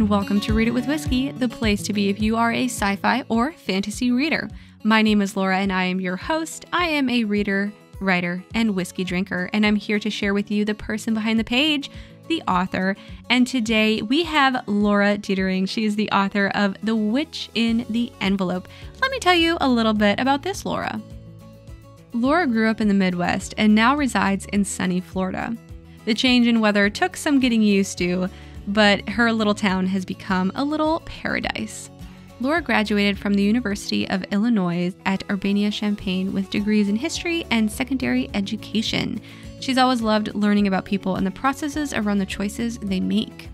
and welcome to Read It with Whiskey, the place to be if you are a sci-fi or fantasy reader. My name is Laura and I am your host. I am a reader, writer, and whiskey drinker, and I'm here to share with you the person behind the page, the author. And today we have Laura Detering. She is the author of The Witch in the Envelope. Let me tell you a little bit about this Laura. Laura grew up in the Midwest and now resides in sunny Florida. The change in weather took some getting used to, but her little town has become a little paradise. Laura graduated from the University of Illinois at Urbana-Champaign with degrees in history and secondary education. She's always loved learning about people and the processes around the choices they make.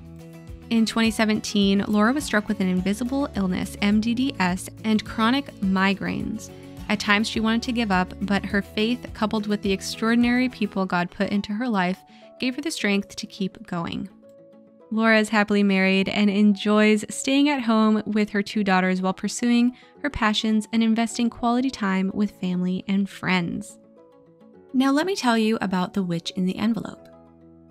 In 2017, Laura was struck with an invisible illness, MDDS, and chronic migraines. At times she wanted to give up, but her faith, coupled with the extraordinary people God put into her life, gave her the strength to keep going. Laura is happily married and enjoys staying at home with her two daughters while pursuing her passions and investing quality time with family and friends. Now let me tell you about The Witch in the Envelope.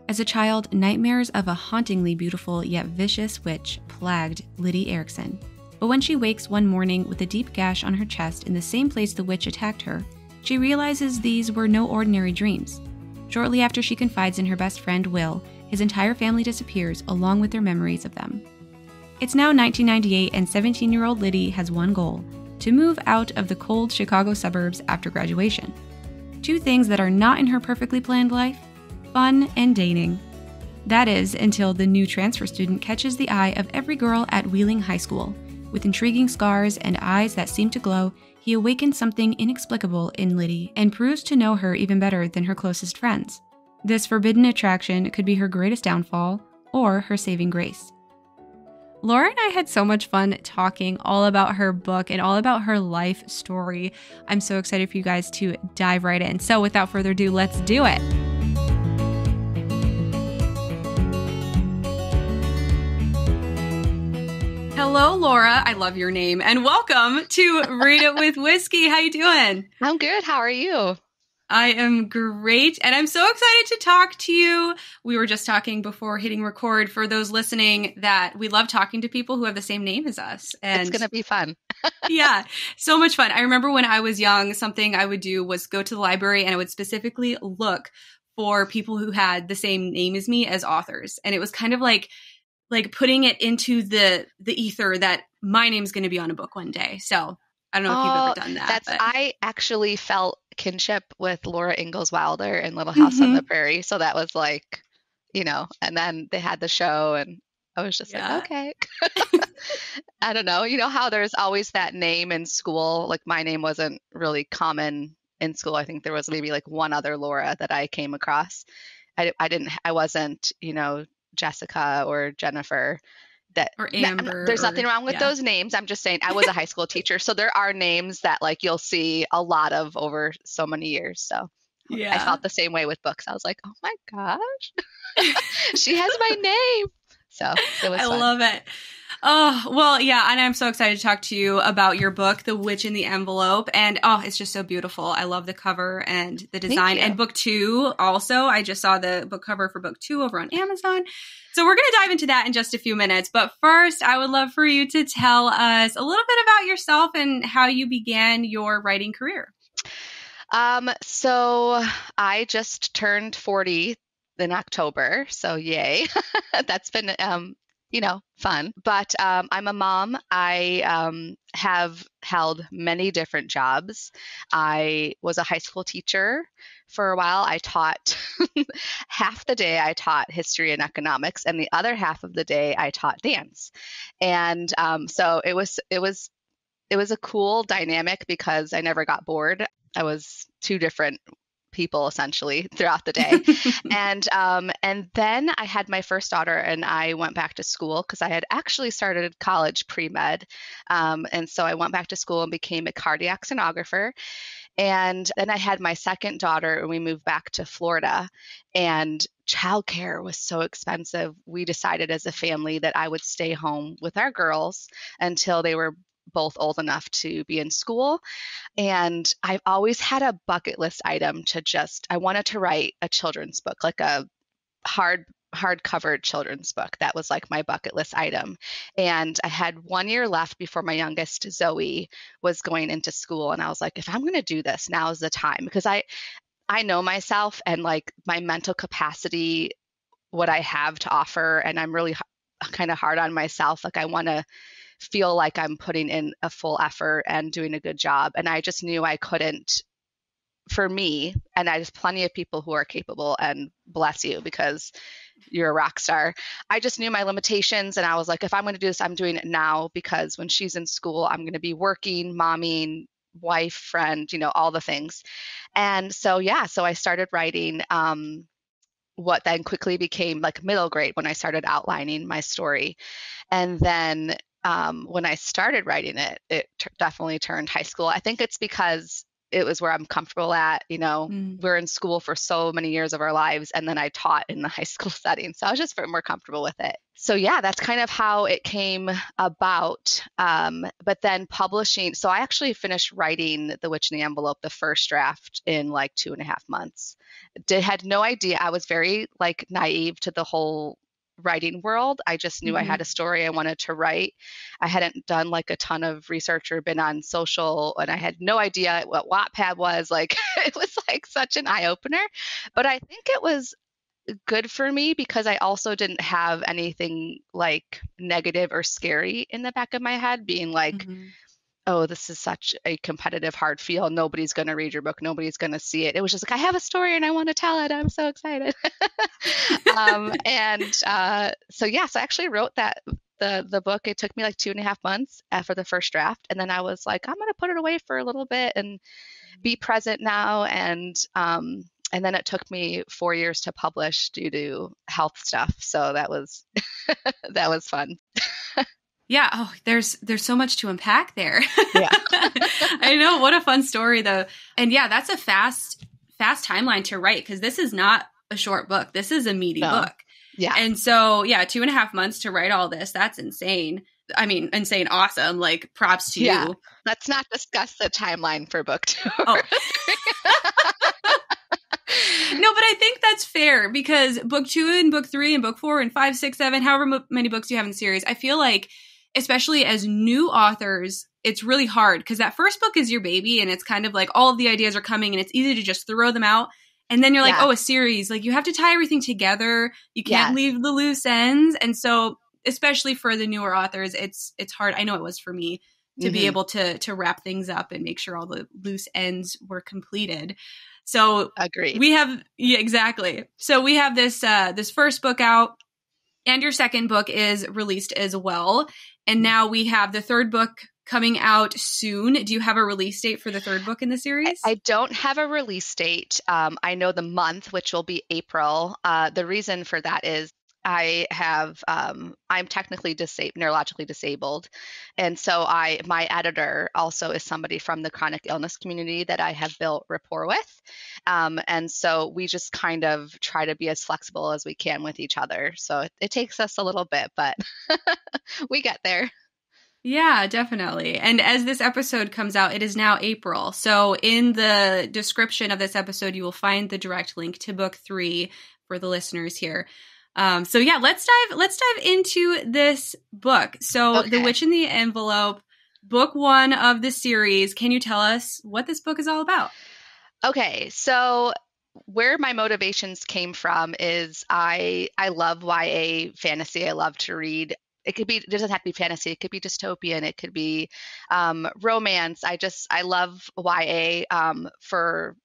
As a child, nightmares of a hauntingly beautiful yet vicious witch plagued Liddy Erickson. But when she wakes one morning with a deep gash on her chest in the same place the witch attacked her, she realizes these were no ordinary dreams. Shortly after she confides in her best friend, Will, his entire family disappears along with their memories of them. It's now 1998 and 17-year-old Liddy has one goal: to move out of the cold Chicago suburbs after graduation. Two things that are not in her perfectly planned life: fun and dating. That is, until the new transfer student catches the eye of every girl at Wheeling High School. With intriguing scars and eyes that seem to glow, he awakens something inexplicable in Liddy and proves to know her even better than her closest friends. This forbidden attraction could be her greatest downfall or her saving grace. Laura and I had so much fun talking all about her book and all about her life story. I'm so excited for you guys to dive right in. So without further ado, let's do it. Hello, Laura. I love your name. And welcome to Read It with Whiskey. How you doing? I'm good. How are you? I am great. And I'm so excited to talk to you. We were just talking before hitting record, for those listening, that we love talking to people who have the same name as us. And it's going to be fun. Yeah, so much fun. I remember when I was young, something I would do was go to the library and I would specifically look for people who had the same name as me as authors. And it was kind of like putting it into the ether that my name's going to be on a book one day. So I don't know if you've ever done that. I actually felt kinship with Laura Ingalls Wilder in Little House on the Prairie. So that was like, and then they had the show and I was just like, okay. I don't know. You know how there's always that name in school? Like my name wasn't really common in school. I think there was maybe like one other Laura that I came across. I wasn't, Jessica or Jennifer. Or Amber. There's nothing wrong with those names. I'm just saying I was a high school teacher. So there are names that like you'll see a lot of over so many years. So I felt the same way with books. I was like, oh my gosh, she has my name. So it was fun. I love it. Oh, well, yeah. And I'm so excited to talk to you about your book, The Witch in the Envelope. And it's just so beautiful. I love the cover and the design. And book 2 also. I just saw the book cover for book 2 over on Amazon. So we're going to dive into that in just a few minutes. But first, I would love for you to tell us a little bit about yourself and how you began your writing career. So I just turned 40 in October. So yay. That's been, fun. But I'm a mom. I have held many different jobs. I was a high school teacher for a while. I taught half the day I taught history and economics, and the other half of the day I taught dance. And so it was a cool dynamic because I never got bored. I was two different people essentially throughout the day. And then I had my first daughter and I went back to school because I had actually started college pre-med. And so I went back to school and became a cardiac sonographer. And then I had my second daughter and we moved back to Florida, and childcare was so expensive. We decided as a family that I would stay home with our girls until they were both old enough to be in school. And I've always had a bucket list item I wanted to write a children's book, like a hardcover children's book. That was like my bucket list item. And I had 1 year left before my youngest, Zoe, was going into school. And I was like, if I'm going to do this, now is the time, because I know myself and like my mental capacity, what I have to offer. And I'm really kind of hard on myself. Like I want to feel like I'm putting in a full effort and doing a good job. And I just knew I couldn't, for me, and there's plenty of people who are capable, and bless you because you're a rock star. I just knew my limitations, and I was like, if I'm going to do this, I'm doing it now, because when she's in school, I'm going to be working, momming, wife, friend, all the things. And so, yeah, so I started writing what then quickly became like middle grade, when I started outlining my story. And then when I started writing it, it definitely turned high school. I think it's because it was where I'm comfortable at. We're in school for so many years of our lives, and then I taught in the high school setting. So I was just more comfortable with it. So yeah, that's kind of how it came about. But then publishing, so I actually finished writing The Witch in the Envelope, the first draft, in like 2.5 months. Had no idea. I was very like naive to the whole writing world. I just knew I had a story I wanted to write. I hadn't done like a ton of research or been on social, and I had no idea what Wattpad was. Like it was like such an eye opener, but I think it was good for me because I also didn't have anything like negative or scary in the back of my head, being like, oh, this is such a competitive, hard field. Nobody's going to read your book. Nobody's going to see it. It was just like, I have a story and I want to tell it. I'm so excited. So I actually wrote the book. It took me like 2.5 months for the first draft. And then I was like, I'm going to put it away for a little bit and be present now. And then it took me 4 years to publish due to health stuff. So that was, that was fun. Yeah. Oh, there's so much to unpack there. Yeah. I know. What a fun story though. And yeah, that's a fast timeline to write, because this is not a short book. This is a meaty book. Yeah. And so, yeah, 2.5 months to write all this. That's insane. I mean, insane. Awesome. Like props to you. Let's not discuss the timeline for book 2. Oh. No, but I think that's fair, because book 2 and book 3 and book 4 and 5, 6, 7, however many books you have in the series, I feel like, especially as new authors, it's really hard because that first book is your baby, and it's kind of like all of the ideas are coming and it's easy to just throw them out. And then you're like, oh, a series, like you have to tie everything together. You can't leave the loose ends. And so especially for the newer authors, it's hard. I know it was for me to be able to wrap things up and make sure all the loose ends were completed. So agreed. We have, exactly. So we have this first book out, and your second book is released as well. And now we have the third book coming out soon. Do you have a release date for the third book in the series? I don't have a release date. I know the month, which will be April. The reason for that is I'm technically neurologically disabled. And so my editor also is somebody from the chronic illness community that I have built rapport with. And so we just kind of try to be as flexible as we can with each other. So it takes us a little bit, but we get there. Yeah, definitely. And as this episode comes out, it is now April. So in the description of this episode, you will find the direct link to book 3 for the listeners here. So yeah, let's dive into this book. So okay. The Witch in the Envelope, book 1 of the series. Can you tell us what this book is all about? Okay. So where my motivations came from is I love YA fantasy. I love to read. It doesn't have to be fantasy. It could be dystopian. It could be romance. I love YA for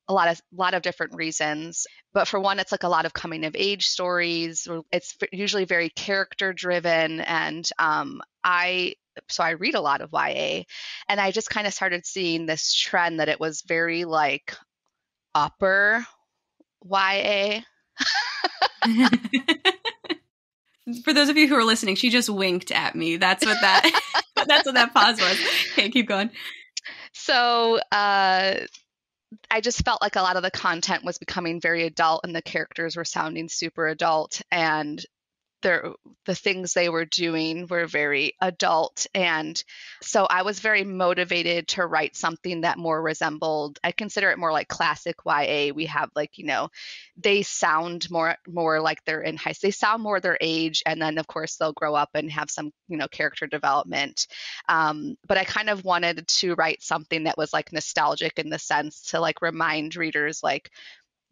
a lot of different reasons. But for one, it's like a lot of coming of age stories. It's usually very character driven. And I read a lot of YA, and I just kind of started seeing this trend that it was very like upper YA. For those of you who are listening, she just winked at me. That's what that pause was. Okay, keep going. So I just felt like a lot of the content was becoming very adult, and the characters were sounding super adult. And the things they were doing were very adult. And so I was very motivated to write something that more resembled, I consider it more like classic YA. We have like, they sound more like they're in high school. They sound more their age. And then of course they'll grow up and have some, character development. But I kind of wanted to write something that was like nostalgic in the sense to like remind readers like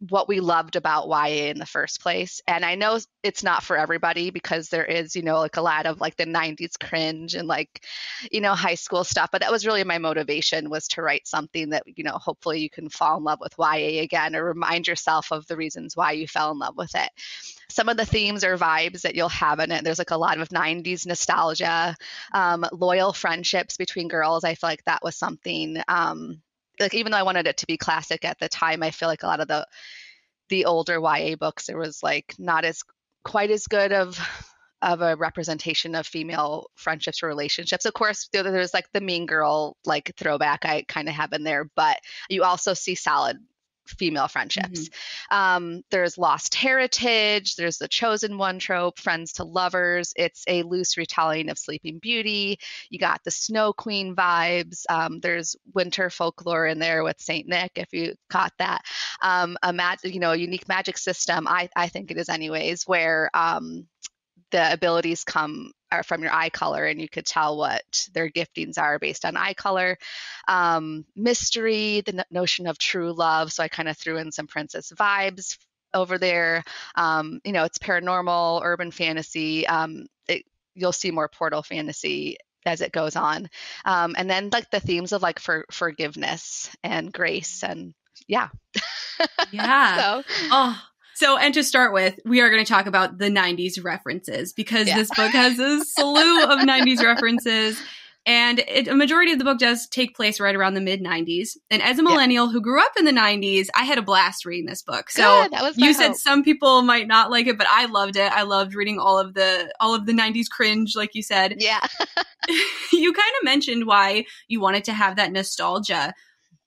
what we loved about YA in the first place. And I know it's not for everybody because there is, like a lot of like the 90s cringe and like, high school stuff. But that was really my motivation, was to write something that, hopefully you can fall in love with YA again, or remind yourself of the reasons why you fell in love with it. Some of the themes or vibes that you'll have in it, there's like a lot of 90s nostalgia, loyal friendships between girls. I feel like that was something, like even though I wanted it to be classic at the time, I feel like a lot of the older YA books, there was like not as quite as good of a representation of female friendships or relationships. Of course, there's like the mean girl like throwback I kind of have in there, but you also see solid female friendships. There's lost heritage, there's the chosen one trope, friends to lovers. It's a loose retelling of Sleeping Beauty. You got the Snow Queen vibes. There's winter folklore in there with Saint Nick, if you caught that. A unique magic system. I think it is anyways, where the abilities are from your eye color, and you could tell what their giftings are based on eye color. Mystery, the notion of true love. So I kind of threw in some princess vibes over there. It's paranormal, urban fantasy. You'll see more portal fantasy as it goes on. And then like the themes of like forgiveness and grace, and yeah. Yeah. So, and to start with, we are going to talk about the 90s references, because this book has a slew of 90s references. And a majority of the book does take place right around the mid-90s. And as a millennial who grew up in the 90s, I had a blast reading this book. So you said some people might not like it, but I loved it. I loved reading all of the 90s cringe, like you said. Yeah. You kind of mentioned why you wanted to have that nostalgia.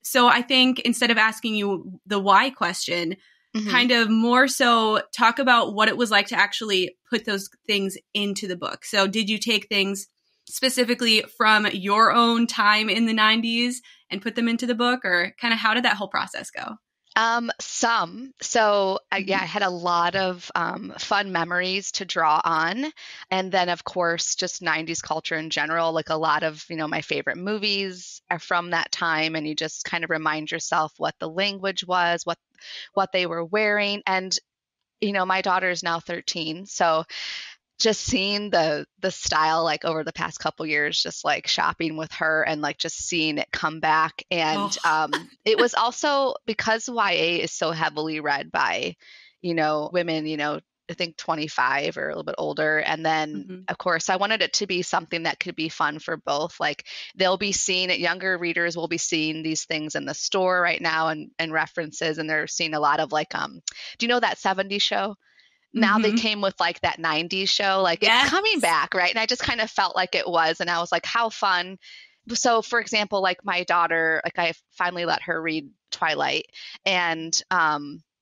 So I think instead of asking you the why question, kind of more so talk about what it was like to actually put those things into the book. So did you take things specifically from your own time in the 90s and put them into the book, or kind of how did that whole process go? Some. So I had a lot of fun memories to draw on. And then of course, just 90s culture in general, like a lot of, my favorite movies are from that time. And you just kind of remind yourself what the language was, what they were wearing. And, my daughter is now 13. So just seeing the style like over the past couple years, just like shopping with her and like just seeing it come back. And it was also because YA is so heavily read by, women, I think 25 or a little bit older. And then of course I wanted it to be something that could be fun for both. Like they'll be seeing it, younger readers will be seeing these things in the store right now and references. And they're seeing a lot of like, do you know that 70s show? Now they came with like that 90s show, like it's coming back, right? And I just kind of felt like it was, and I was like, how fun. So for example, like my daughter, like I finally let her read Twilight, and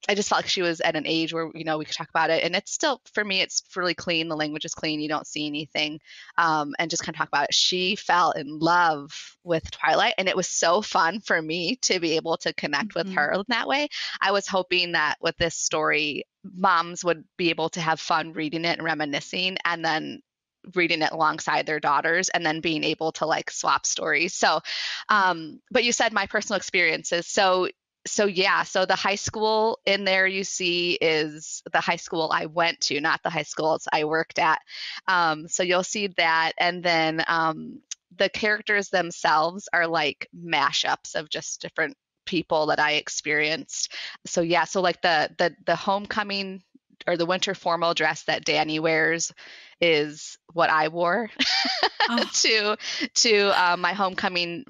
I just felt like she was at an age where, we could talk about it. And it's still, for me, it's really clean. The language is clean. You don't see anything. And just kind of talk about it. She fell in love with Twilight. And it was so fun for me to be able to connect with her in that way. I was hoping that with this story, moms would be able to have fun reading it and reminiscing, and then reading it alongside their daughters, and then being able to like swap stories. So, but you said my personal experiences. So the high school in there you see is the high school I went to, not the high schools I worked at. So you'll see that. And then the characters themselves are like mashups of just different people that I experienced. So like the homecoming or the winter formal dress that Danny wears is what I wore to my homecoming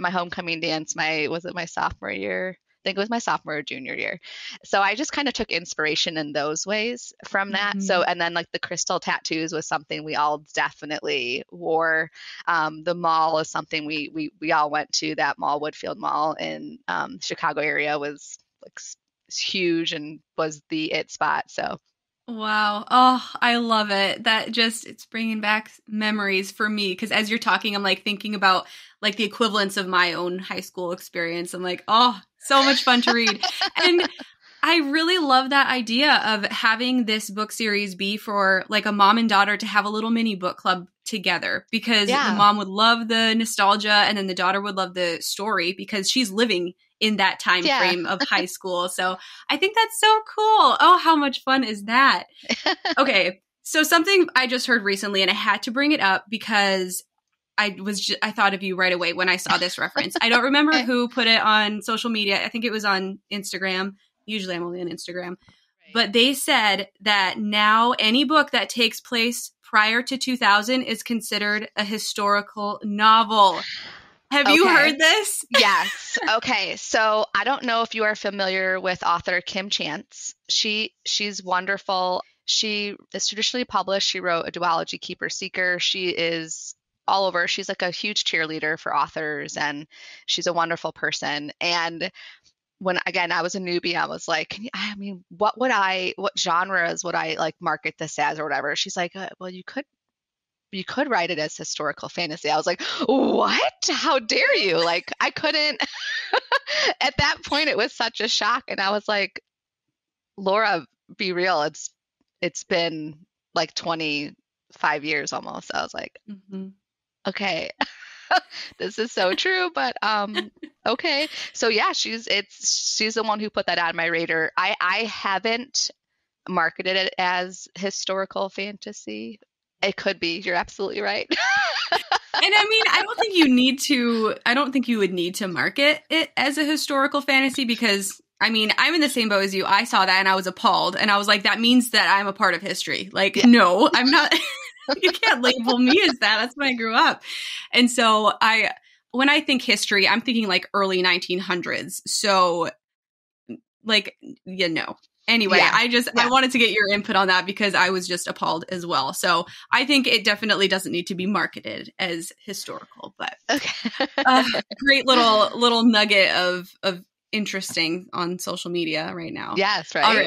dance. Was it my sophomore year? I think it was my sophomore or junior year. So I just kind of took inspiration in those ways from that. So, and then like the crystal tattoos was something we all definitely wore. The mall is something we all went to. That mall, Woodfield Mall in Chicago area, was like huge and was the it spot. So Wow. Oh, I love it. It's bringing back memories for me. Cause as you're talking, I'm like thinking about like the equivalents of my own high school experience. I'm like, oh, so much fun to read. And I really love that idea of having this book series be for like a mom and daughter to have a little mini book club together, because the Yeah. mom would love the nostalgia and then the daughter would love the story because she's living in that time Yeah. frame of high school. So I think that's so cool. Oh, how much fun is that? Okay. So something I just heard recently and I had to bring it up because I thought of you right away when I saw this reference. I don't remember Okay. who put it on social media. I think it was on Instagram. Usually I'm only on Instagram. But they said that now any book that takes place prior to 2000 is considered a historical novel. Have you Okay. heard this? Yes. Okay. So I don't know if you are familiar with author Kim Chance. She's wonderful. She is traditionally published. She wrote a duology, Keeper Seeker. She is all over. She's like a huge cheerleader for authors, and she's a wonderful person. And when again I was a newbie, I was like, I mean, what genres would I like market this as or whatever? She's like, well, you could write it as historical fantasy. I was like, what? How dare you? Like, I couldn't. At that point, it was such a shock, and I was like, Laura, be real. It's been like 25 years almost. I was like, Mm-hmm. okay, this is so true, but okay. So yeah, she's the one who put that on my radar. I haven't marketed it as historical fantasy. It could be. You're absolutely right. And I mean, I don't think you would need to market it as a historical fantasy because I mean, I'm in the same boat as you. I saw that and I was appalled and I was like, that means that I'm a part of history. Like, Yeah. no, I'm not. You can't label me as that. That's when I grew up. And so when I think history, I'm thinking like early 1900s. So like, Anyway, Yeah. I Yeah. wanted to get your input on that because I was just appalled as well. So I think it definitely doesn't need to be marketed as historical, but Okay. great little nugget of interesting on social media right now. Yes, All right?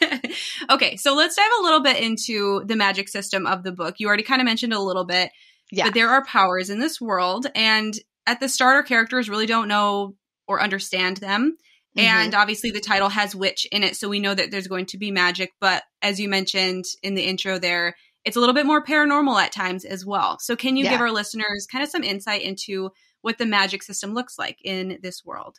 right. Okay, so let's dive a little bit into the magic system of the book. You already kind of mentioned a little bit, Yeah. but there are powers in this world, and at the start, our characters really don't know or understand them. Hmm. And obviously, the title has witch in it, so we know that there's going to be magic. But as you mentioned in the intro there, it's a little bit more paranormal at times as well. So, can you give Yeah. our listeners kind of some insight into what the magic system looks like in this world?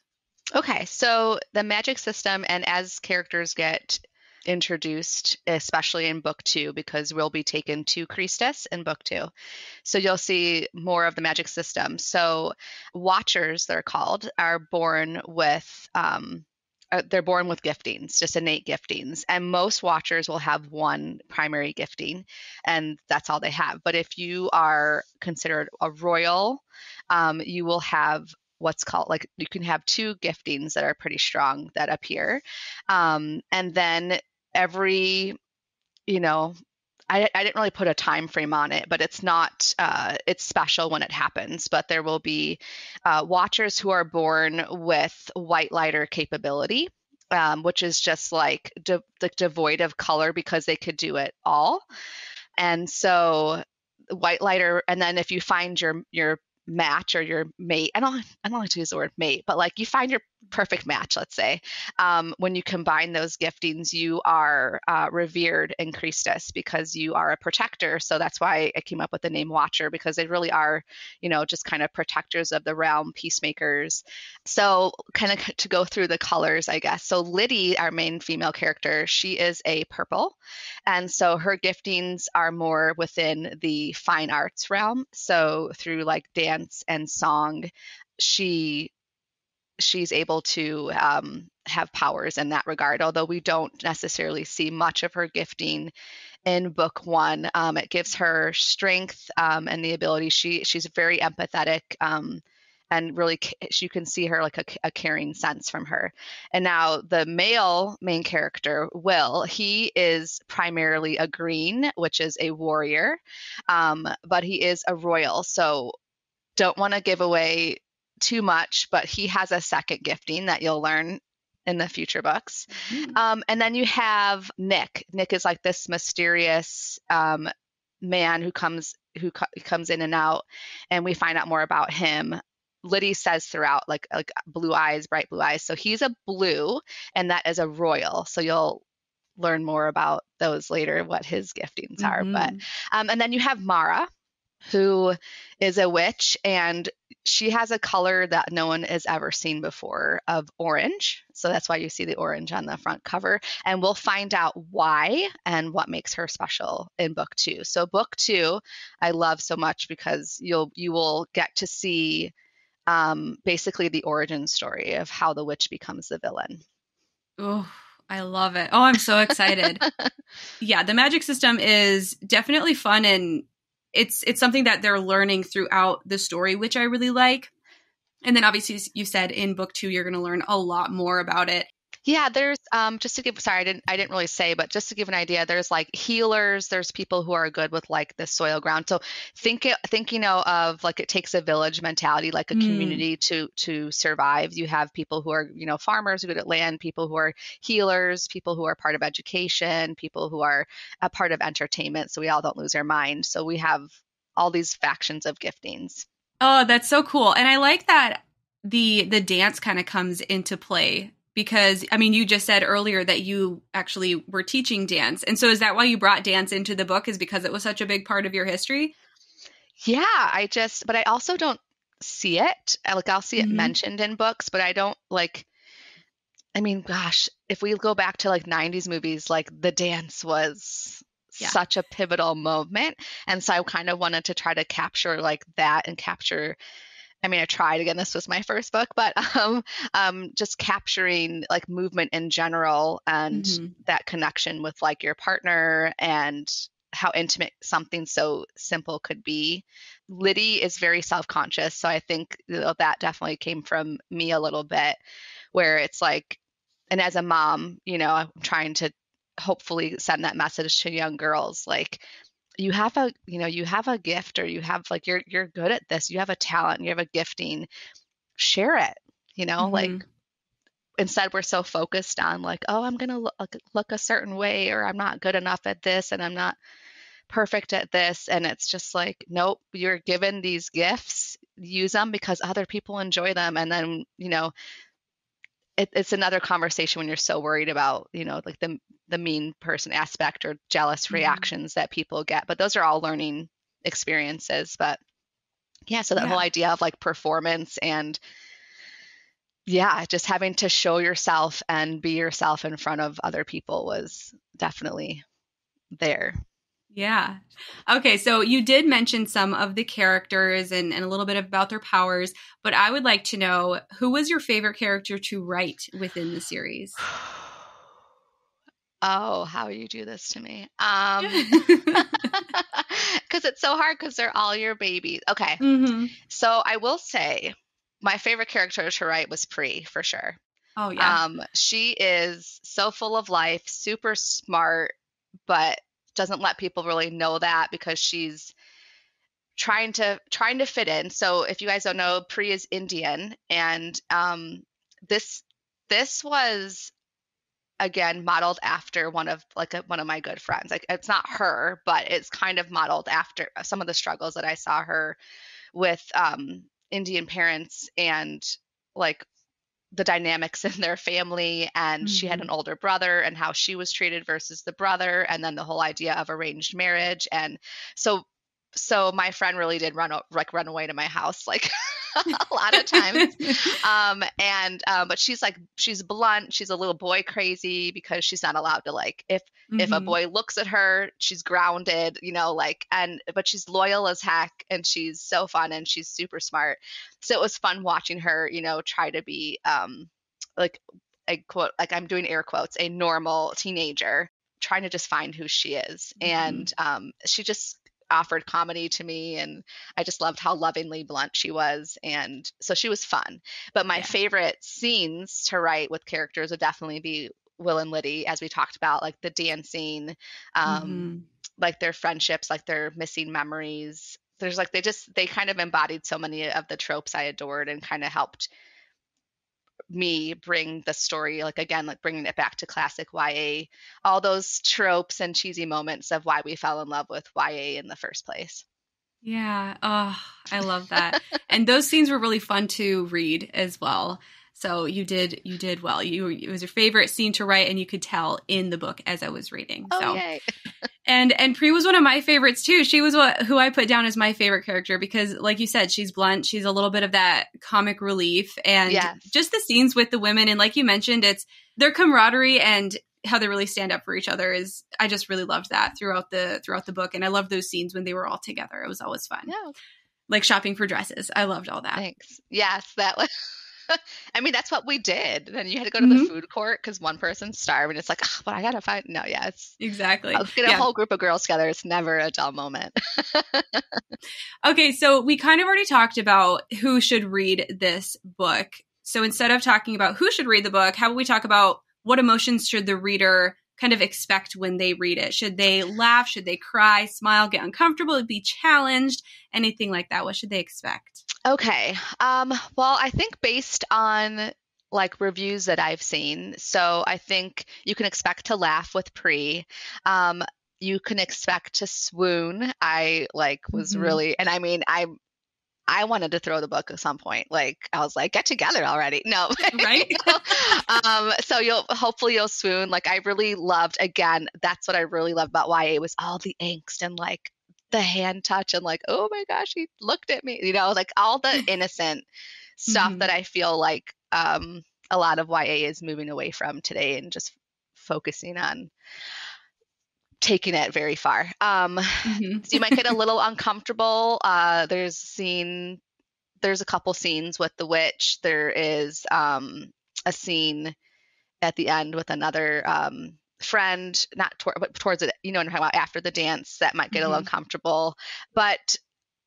Okay. So the magic system, and as characters get introduced, especially in book two, because we'll be taken to Christus in book two. So you'll see more of the magic system. So watchers, they're called, are born with they're born with giftings, just innate giftings. And most watchers will have one primary gifting, and that's all they have. But if you are considered a royal, you will have what's called, like, you can have two giftings that are pretty strong that appear. And then every, you know, I didn't really put a time frame on it, but it's not, it's special when it happens. But there will be watchers who are born with white lighter capability, which is just like devoid of color because they could do it all. And so white lighter, and then if you find your match or your mate, I don't like to use the word mate, but like you find your perfect match, let's say, when you combine those giftings, you are revered in Christus because you are a protector. So that's why I came up with the name Watcher, because they really are, just kind of protectors of the realm, peacemakers. So kind of to go through the colors, I guess. So Liddy, our main female character, she is a purple. And so her giftings are more within the fine arts realm. So through like dance and song, she she's able to have powers in that regard. Although we don't necessarily see much of her gifting in book one, it gives her strength and the ability. She's very empathetic. And really, you can see her like a caring sense from her. And now the male main character, Will, he is primarily a green, which is a warrior, but he is a royal. So don't want to give away too much, but he has a second gifting that you'll learn in the future books. Mhm. And then you have Nick. Nick is like this mysterious man who comes in and out, and we find out more about him. Liddy says throughout, like blue eyes, bright blue eyes. So he's a blue, and that is a royal. So you'll learn more about those later, what his giftings are. But Mhm. and then you have Mara, who is a witch, and she has a color that no one has ever seen before of orange. So that's why you see the orange on the front cover. And we'll find out why and what makes her special in book 2. So book 2, I love so much because you will get to see basically the origin story of how the witch becomes the villain. Oh, I love it. Oh, I'm so excited. Yeah, the magic system is definitely fun, and it's something that they're learning throughout the story, which I really like. And then obviously you said in book 2 you're going to learn a lot more about it. Yeah, there's just to give sorry, I didn't really say, but just to give an idea, there's like healers, there's people who are good with like the soil ground. So of like it takes a village mentality, like a Mm. community to survive. You have people who are, farmers who are good at land, people who are healers, people who are part of education, people who are a part of entertainment, so we all don't lose our mind. So we have all these factions of giftings. Oh, that's so cool. And I like that the dance kind of comes into play because I mean you just said earlier that you actually were teaching dance. And so is that why you brought dance into the book, is because it was such a big part of your history? Yeah, but I also don't see it. Like I'll see it Mhm. mentioned in books, but I don't like, I mean, gosh, if we go back to like 90s movies, like the dance was Yeah. such a pivotal moment. And so I kind of wanted to try to capture like that and capture, I mean, I tried again, this was my first book, but just capturing like movement in general and Mhm. that connection with like your partner and how intimate something so simple could be. Liddy is very self-conscious, so I think that definitely came from me a little bit, where it's like, and as a mom, I'm trying to hopefully send that message to young girls, like you have a gift, or you have like you're good at this, you have a talent, you have a gifting, share it, like Mhm. instead we're so focused on like, oh, I'm gonna look a certain way, or I'm not good enough at this, and I'm not perfect at this, and it's just like, nope, you're given these gifts, use them because other people enjoy them. And then it's another conversation when you're so worried about, like the mean person aspect or jealous Mhm. reactions that people get. But those are all learning experiences. But yeah, so that whole Yeah. idea of like performance and yeah, just having to show yourself and be yourself in front of other people was definitely there. Yeah. Okay, so you did mention some of the characters and a little bit about their powers, but I would like to know who was your favorite character to write within the series? Oh, how you do this to me. Because it's so hard because they're all your babies. Okay. Hmm. So I will say my favorite character to write was Pri, for sure. Oh yeah. She is so full of life, super smart, but doesn't let people really know that because she's trying to fit in. So if you guys don't know, Pri is Indian, and this this was again modeled after one of my good friends. Like it's not her, but it's kind of modeled after some of the struggles that I saw her with Indian parents and like the dynamics in their family. And she had Hmm. an older brother and how she was treated versus the brother, and then the whole idea of arranged marriage. And so my friend really did run away to my house like a lot of times. And but she's blunt, she's a little boy crazy because she's not allowed to, like, if a Hmm. boy looks at her, she's grounded, like, and but she's loyal as heck, and she's so fun, and she's super smart. So it was fun watching her, try to be like a quote, like I'm doing air quotes, a normal teenager trying to just find who she is. Hmm. And she just offered comedy to me, and I just loved how lovingly blunt she was, and so she was fun. But my Yeah. favorite scenes to write with characters would definitely be Will and Liddy, as we talked about, like the dancing, um, Hmm. like their friendships, like their missing memories. There's like they kind of embodied so many of the tropes I adored and kind of helped me bring the story, like again, like bringing it back to classic YA, all those tropes and cheesy moments of why we fell in love with YA in the first place. Yeah. Oh, I love that. And those scenes were really fun to read as well. So you did well. It was your favorite scene to write, and you could tell in the book as I was reading. Oh, So yay. and Pri was one of my favorites too. She was who I put down as my favorite character because, like you said, she's blunt. She's a little bit of that comic relief, and Yes. just the scenes with the women. And like you mentioned, it's their camaraderie and how they really stand up for each other. I just really loved that throughout the book, and I loved those scenes when they were all together. It was always fun. Yeah. Like shopping for dresses. I loved all that. Thanks. Yes, that was. I mean, that's what we did. Then you had to go to the food court because one person's starving. And it's like, oh, but I gotta find. No, yeah, it's Exactly. get a whole group of girls together. It's never a dull moment. Okay, so we kind of already talked about who should read this book. So instead of talking about who should read the book, how about we talk about what emotions should the reader kind of expect when they read it? Should they laugh? Should they cry, smile, get uncomfortable, be challenged? Anything like that? What should they expect? Okay. Well, I think based on like reviews that I've seen, so I think you can expect to laugh with Pri. You can expect to swoon. I like was really, and I mean, I wanted to throw the book at some point. Like I was like, get together already. No, right? So hopefully you'll swoon. Like I really loved. Again, that's what I really loved about YA was all the angst and like the hand touch and like, oh my gosh, he looked at me. Like all the innocent stuff that I feel like a lot of YA is moving away from today and just focusing on taking it very far. So you might get a little uncomfortable. There's a couple scenes with the witch. There is a scene at the end with another friend, but towards it, after the dance that might get a little uncomfortable. But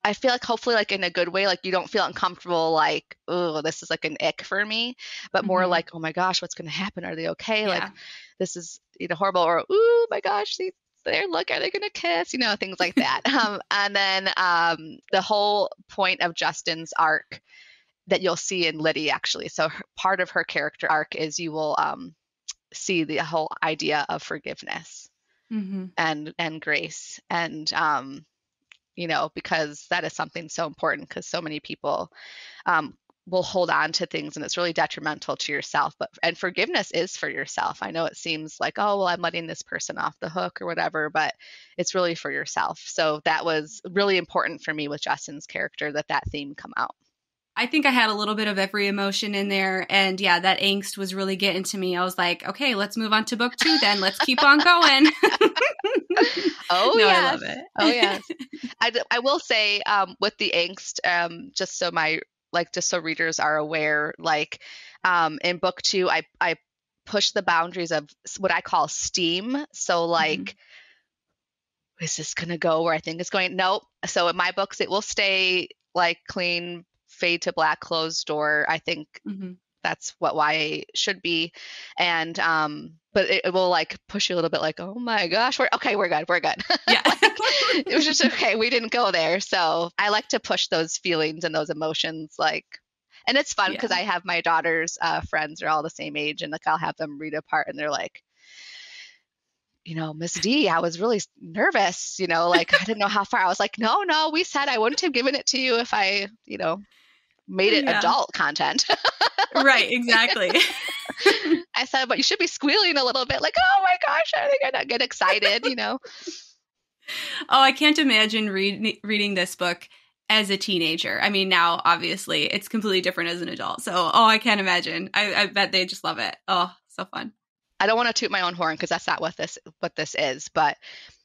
I feel like hopefully like in a good way, like you don't feel uncomfortable, like, oh, this is like an ick for me, but more like, oh my gosh, what's going to happen? Are they okay? Yeah. Like this is horrible, or, oh my gosh, are they going to kiss? Things like that. And then the whole point of Justin's arc that you'll see in Liddy actually. So part of her character arc is you will see the whole idea of forgiveness and grace. And, because that is something so important because so many people will hold on to things and it's really detrimental to yourself. And forgiveness is for yourself. I know it seems like, oh, well, I'm letting this person off the hook or whatever, but it's really for yourself. So that was really important for me with Justin's character that theme come out. I think I had a little bit of every emotion in there. And yeah, that angst was really getting to me. I was like, okay, let's move on to book 2 then. Let's keep on going. Oh, no, yes. I love it. Oh, yes. I will say with the angst, just so readers are aware, like in book 2, I push the boundaries of what I call steam. So like, is this going to go where I think it's going? Nope. So in my books, it will stay like clean, fade to black, closed door. I think that's what YA should be. And, but it will like push you a little bit like, oh my gosh, we're good. Yeah. It was just, okay, we didn't go there. So I like to push those feelings and those emotions and it's fun because I have my daughter's friends are all the same age and like I'll have them read a part and they're like, Miss D, I was really nervous, like I didn't know how far. I was like, no, we said I wouldn't have given it to you if I, made it adult content. Right, exactly. I said, but you should be squealing a little bit like, oh my gosh, I think I don't get excited, Oh, I can't imagine reading this book as a teenager. I mean, now obviously it's completely different as an adult. So, I can't imagine. I bet they just love it. Oh, so fun. I don't want to toot my own horn because that's not what this is, but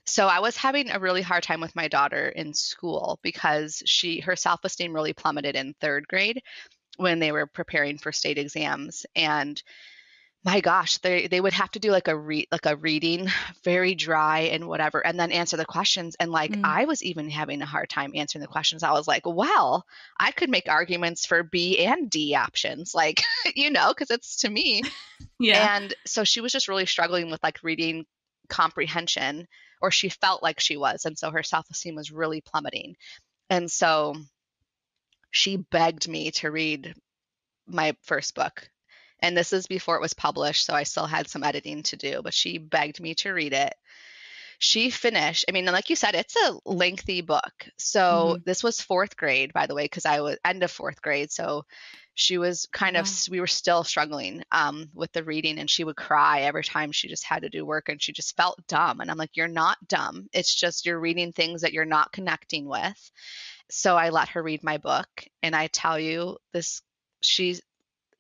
so I was having a really hard time with my daughter in school because her self-esteem really plummeted in 3rd grade when they were preparing for state exams. And my gosh, they would have to do like a reading, very dry and whatever, and then answer the questions. And like, I was even having a hard time answering the questions. I was like, well, I could make arguments for B and D options, like, because it's to me. Yeah. And so she was just really struggling with like reading comprehension, or she felt like she was. And so her self-esteem was really plummeting. And so she begged me to read my first book. And this is before it was published, so I still had some editing to do, but she begged me to read it. She finished, I mean, like you said, it's a lengthy book. So Hmm. this was fourth grade, by the way, because I was end of fourth grade. So she was kind of, Wow. we were still struggling with the reading, and she would cry every time she just had to do work, and she just felt dumb. And I'm like, you're not dumb. It's just you're reading things that you're not connecting with. So I let her read my book, and I tell you, she's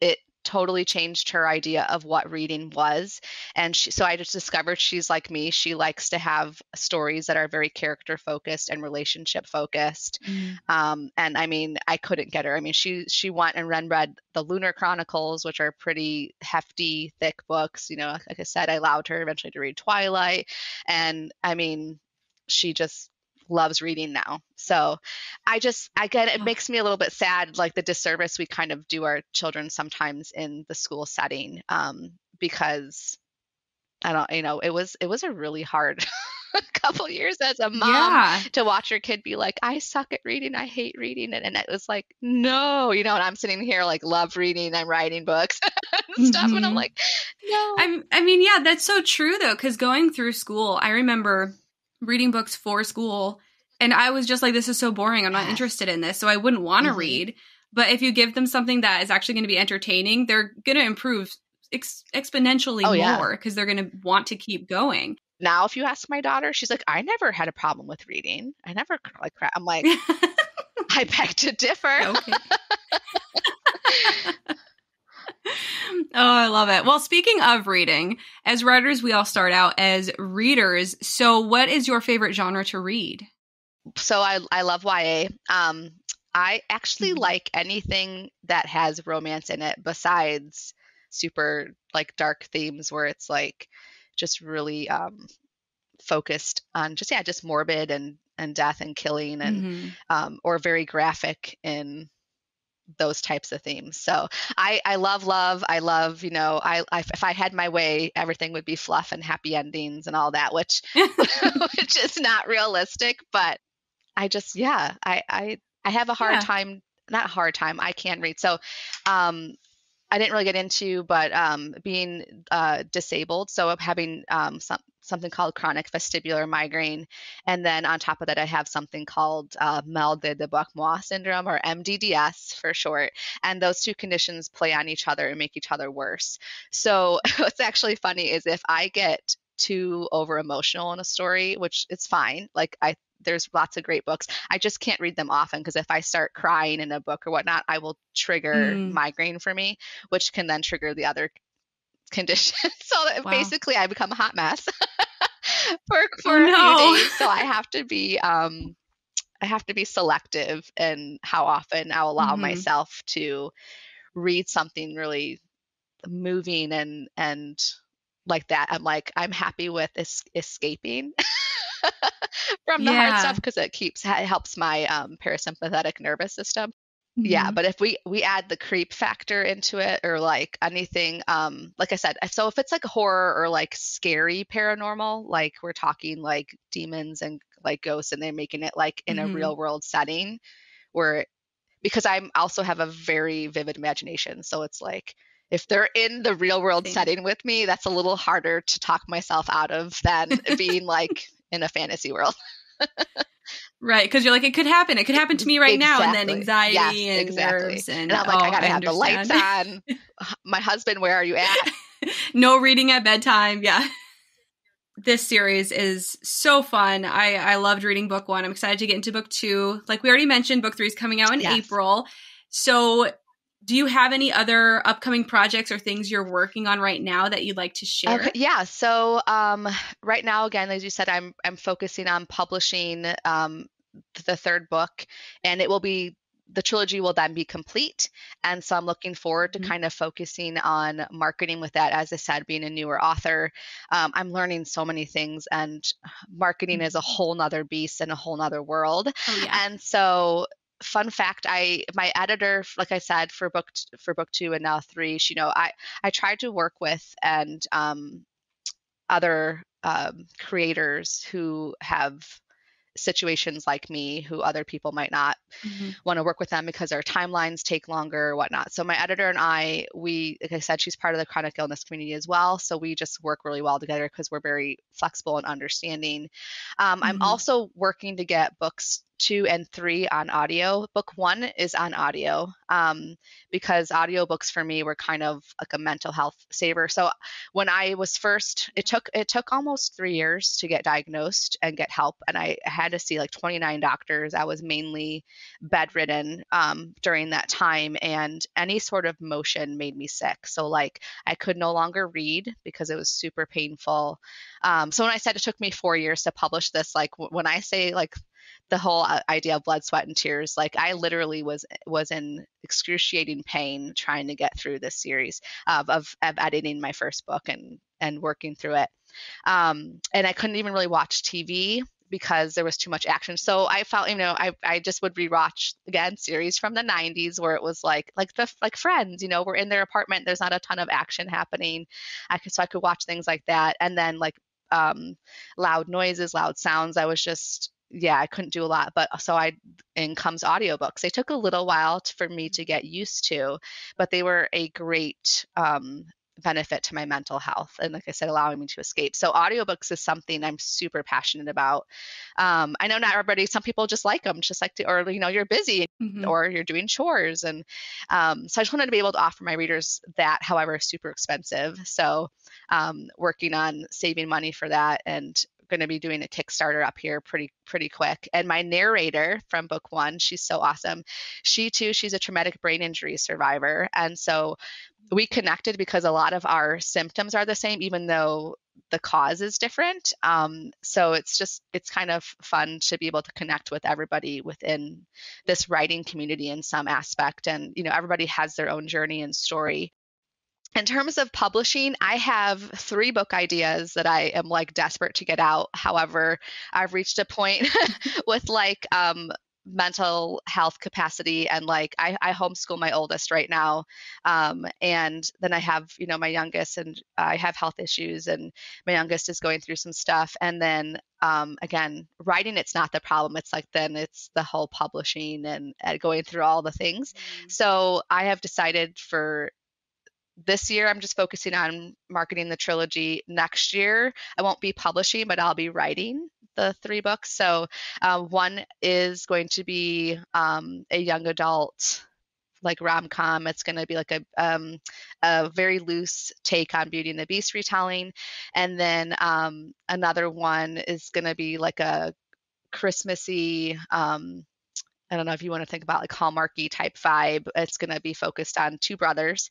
it totally changed her idea of what reading was. And so I just discovered she's like me. She likes to have stories that are very character focused and relationship focused. Hmm. And I mean, I couldn't get her. I mean, she went and read the Lunar Chronicles, which are pretty hefty, thick books. Like I said, I allowed her eventually to read Twilight. And I mean, she just loves reading now. So I get it makes me a little bit sad, like the disservice we kind of do our children sometimes in the school setting, because I don't, it was a really hard couple years as a mom Yeah. to watch your kid be like, I suck at reading, I hate reading, and it was like, no, and I'm sitting here like love reading, I'm writing books and stuff, and I'm Hmm. like, no. I mean, yeah, that's so true though, because going through school, I remember reading books for school, and I was just like, this is so boring. I'm not Yes. interested in this, so I wouldn't want to Hmm. read. But if you give them something that is actually going to be entertaining, they're going to improve exponentially Oh yeah. more because they're going to want to keep going. Now if you ask my daughter, she's like, I never had a problem with reading, I never like crap. I'm like, I beg to differ. Okay. Oh, I love it. Well, speaking of reading, as writers, we all start out as readers. So what is your favorite genre to read? So I love YA. I actually Mhm. like anything that has romance in it besides super like dark themes where it's like just really focused on just morbid and death and killing, and Mhm. or very graphic in those types of themes. So I love love. I love, if I had my way, everything would be fluff and happy endings and all that, which which is not realistic, but I just, yeah, I have a hard Yeah. time, not hard time, I can read. So, I didn't really get into, but being disabled, so I'm having something called chronic vestibular migraine, and then on top of that, I have something called mal de Bois syndrome, or MDDS for short, and those two conditions play on each other and make each other worse. So what's actually funny is if I get too over emotional in a story, which it's fine, like there's lots of great books. I just can't read them often because if I start crying in a book or whatnot, I will trigger Mm, migraine for me, which can then trigger the other condition. So that wow. basically I become a hot mess for Oh for a few no. days. So I have to be selective in how often I'll allow Hmm. myself to read something really moving and like that. I'm happy with escaping from the hard stuff Yeah. because it helps my parasympathetic nervous system. Yeah, Hmm. but if we add the creep factor into it, or like anything, like I said, so if it's like horror or like scary paranormal, like we're talking like demons and like ghosts, and they're making it like in a Hmm. real world setting, where because I'm also have a very vivid imagination, so it's like if they're in the real world Same. setting with me, that's a little harder to talk myself out of than being like in a fantasy world. Right, because you're like, it could happen. It could happen to me right now, and then Exactly. anxiety Yes, and exactly. nerves, And and I'm like, oh, I gotta I have the lights understand. on. My husband, where are you at? No reading at bedtime. Yeah. This series is so fun. I loved reading book one. I'm excited to get into book two. Like we already mentioned, book three is coming out in Yes. April. So, do you have any other upcoming projects or things you're working on right now that you'd like to Okay. share? Yeah. So right now, again, as you said, I'm focusing on publishing the third book, and it will be the trilogy will then be complete. And so I'm looking forward to Mhm. kind of focusing on marketing with that. As I said, being a newer author, I'm learning so many things, and marketing is a Mhm. whole nother beast and a whole nother world. Oh yeah. And so fun fact, my editor, like I said, for book two and now three, I tried to work with and other creators who have situations like me who other people might not Mm-hmm. want to work with them because our timelines take longer or whatnot. So my editor and I, we, like I said, she's part of the chronic illness community as well. So we just work really well together because we're very flexible and understanding. I'm Mm-hmm. also working to get books 2 and 3 on audio. Book 1 is on audio because audiobooks for me were kind of like a mental health saver. So when I was first, it took almost 3 years to get diagnosed and get help, and I had to see like 29 doctors. I was mainly bedridden during that time, and any sort of motion made me sick. So like I could no longer read because it was super painful. So when I said it took me 4 years to publish this, like when I say like the whole idea of blood, sweat, and tears, like I literally was in excruciating pain trying to get through this series of editing my first book and working through it. And I couldn't even really watch TV because there was too much action. So I felt, I just would rewatch again series from the 90s where it was like Friends, we're in their apartment. There's not a ton of action happening. I could watch things like that. And then like loud noises, loud sounds. I was just, yeah, I couldn't do a lot. But so in comes audiobooks. They took a little while for me to get used to, but they were a great benefit to my mental health, and like I said, allowing me to escape. So audiobooks is something I'm super passionate about. I know not everybody, some people just like them, just like or you're busy Mm-hmm. or you're doing chores, and so I just wanted to be able to offer my readers that. However, super expensive, so working on saving money for that, and going to be doing a Kickstarter up here pretty quick. And my narrator from book 1, she's so awesome. She's a traumatic brain injury survivor, and so we connected because a lot of our symptoms are the same, even though the cause is different. So it's kind of fun to be able to connect with everybody within this writing community in some aspect. And, everybody has their own journey and story. In terms of publishing, I have 3 book ideas that I am like desperate to get out. However, I've reached a point with like mental health capacity, and like I homeschool my oldest right now, and then I have my youngest, and I have health issues, and my youngest is going through some stuff, and then again, writing, it's not the problem. It's like then it's the whole publishing and going through all the things. So I have decided for this year, I'm just focusing on marketing the trilogy. Next year, I won't be publishing, but I'll be writing the 3 books. So one is going to be a young adult like rom-com. It's going to be like a very loose take on Beauty and the Beast retelling. And then another one is going to be like a Christmassy I don't know if you want to think about like Hallmarky type vibe. It's going to be focused on 2 brothers.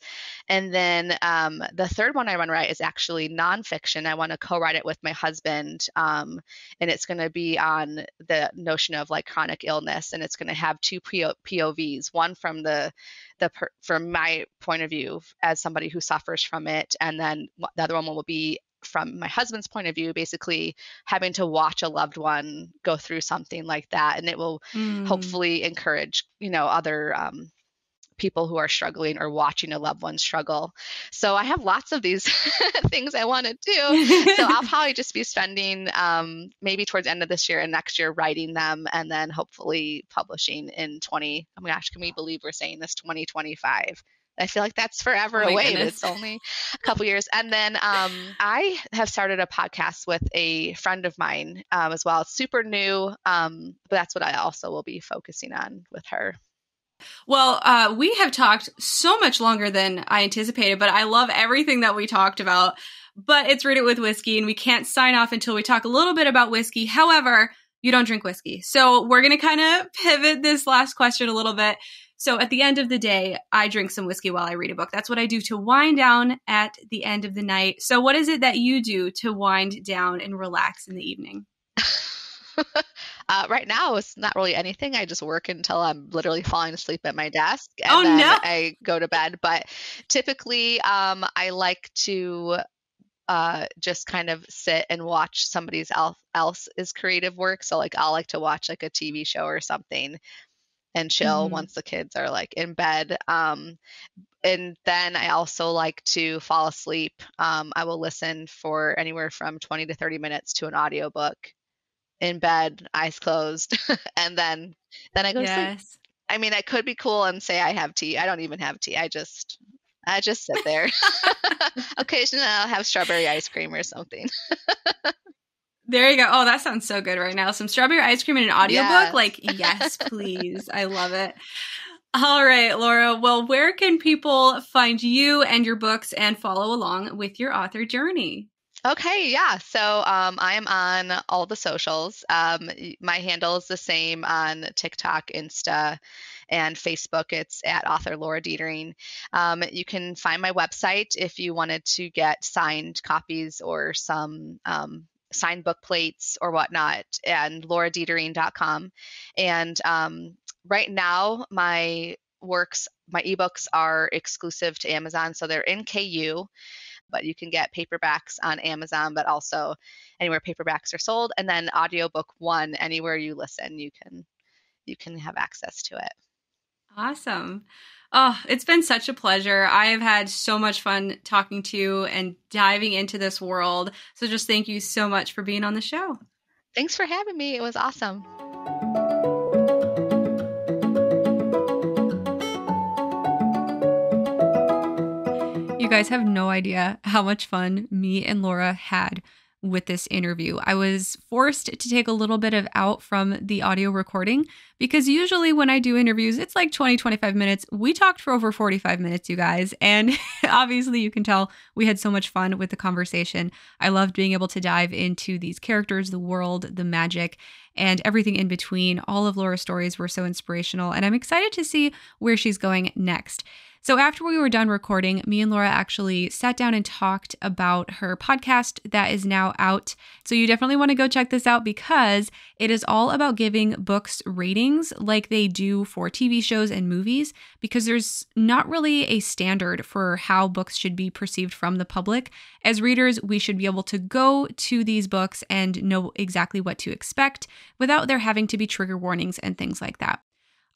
And then the third one I want to write is actually nonfiction. I want to co-write it with my husband. And it's going to be on the notion of like chronic illness. And it's going to have 2 POVs, one from from my point of view as somebody who suffers from it. And then the other one will be from my husband's point of view, basically having to watch a loved one go through something like that. And it will hopefully encourage, other people who are struggling or watching a loved one struggle. So I have lots of these things I want to do. So I'll probably just be spending maybe towards the end of this year and next year writing them, and then hopefully publishing in oh my gosh, can we believe we're saying this, 2025? I feel like that's forever away, but it's only a couple years. And then I have started a podcast with a friend of mine as well. It's super new, but that's what I also will be focusing on with her. Well, we have talked so much longer than I anticipated, but I love everything that we talked about. But it's Read It with Whiskey, and we can't sign off until we talk a little bit about whiskey. However, you don't drink whiskey. So we're going to kind of pivot this last question a little bit. So at the end of the day, I drink some whiskey while I read a book. That's what I do to wind down at the end of the night. So what is it that you do to wind down and relax in the evening? Right now, it's not really anything. I just work until I'm literally falling asleep at my desk, and then I go to bed. But typically, I like to just kind of sit and watch somebody else's creative work. So like I'll like to watch like a TV show or something and chill once the kids are like in bed. And then I also like to fall asleep. I will listen for anywhere from 20 to 30 minutes to an audiobook in bed, eyes closed, and then I go to sleep. Yes. I mean, I could be cool and say I have tea. I don't even have tea. I just sit there. Occasionally I'll have strawberry ice cream or something. There you go. Oh, that sounds so good right now. Some strawberry ice cream in an audiobook? Yes. Like, yes, please. I love it. All right, Laura. Well, where can people find you and your books and follow along with your author journey? Okay, yeah. So I am on all the socials. My handle is the same on TikTok, Insta, and Facebook. It's at author Laura Detering. You can find my website if you wanted to get signed copies or some signed book plates or whatnot, and lauradetering.com. And right now, my ebooks are exclusive to Amazon, so they're in KU. But you can get paperbacks on Amazon, but also anywhere paperbacks are sold. And then audiobook 1, anywhere you listen, you can have access to it. Awesome. Oh, it's been such a pleasure. I have had so much fun talking to you and diving into this world. So just thank you so much for being on the show. Thanks for having me. It was awesome. You guys have no idea how much fun me and Laura had with this interview. I was forced to take a little bit of out from the audio recording because usually when I do interviews, it's like 20, 25 minutes. We talked for over 45 minutes, you guys. And obviously you can tell we had so much fun with the conversation. I loved being able to dive into these characters, the world, the magic, and everything in between. All of Laura's stories were so inspirational, and I'm excited to see where she's going next. So after we were done recording, me and Laura actually sat down and talked about her podcast that is now out. So you definitely want to go check this out because it is all about giving books ratings like they do for TV shows and movies, because there's not really a standard for how books should be perceived from the public. As readers, we should be able to go to these books and know exactly what to expect without there having to be trigger warnings and things like that.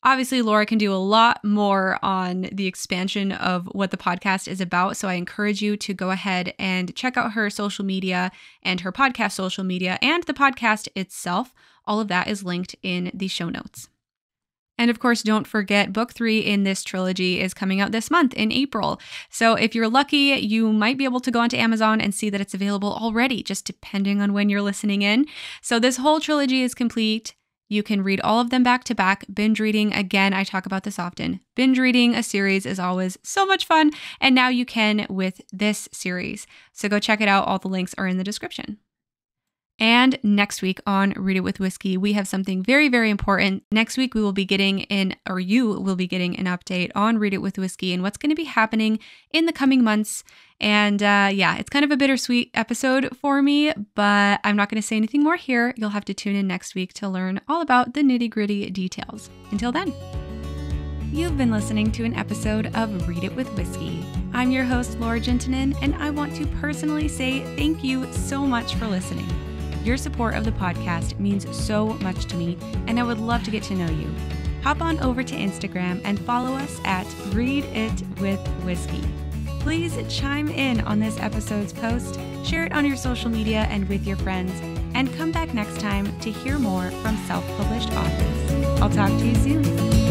Obviously, Laura can do a lot more on the expansion of what the podcast is about, so I encourage you to go ahead and check out her social media and her podcast social media and the podcast itself. All of that is linked in the show notes. And of course, don't forget, book 3 in this trilogy is coming out this month in April. So if you're lucky, you might be able to go onto Amazon and see that it's available already, just depending on when you're listening in. So this whole trilogy is complete. You can read all of them back to back. Binge reading, again, I talk about this often. Binge reading a series is always so much fun. And now you can with this series. So go check it out. All the links are in the description. And next week on Read It with Whiskey, we have something very, very important. Next week, we will be getting you will be getting an update on Read It with Whiskey and what's going to be happening in the coming months. And it's kind of a bittersweet episode for me, but I'm not going to say anything more here. You'll have to tune in next week to learn all about the nitty-gritty details. Until then. You've been listening to an episode of Read It with Whiskey. I'm your host, Laura Juntunen, and I want to personally say thank you so much for listening. Your support of the podcast means so much to me, and I would love to get to know you. Hop on over to Instagram and follow us at Read It with Whiskey. Please chime in on this episode's post, share it on your social media and with your friends, and come back next time to hear more from self-published authors. I'll talk to you soon.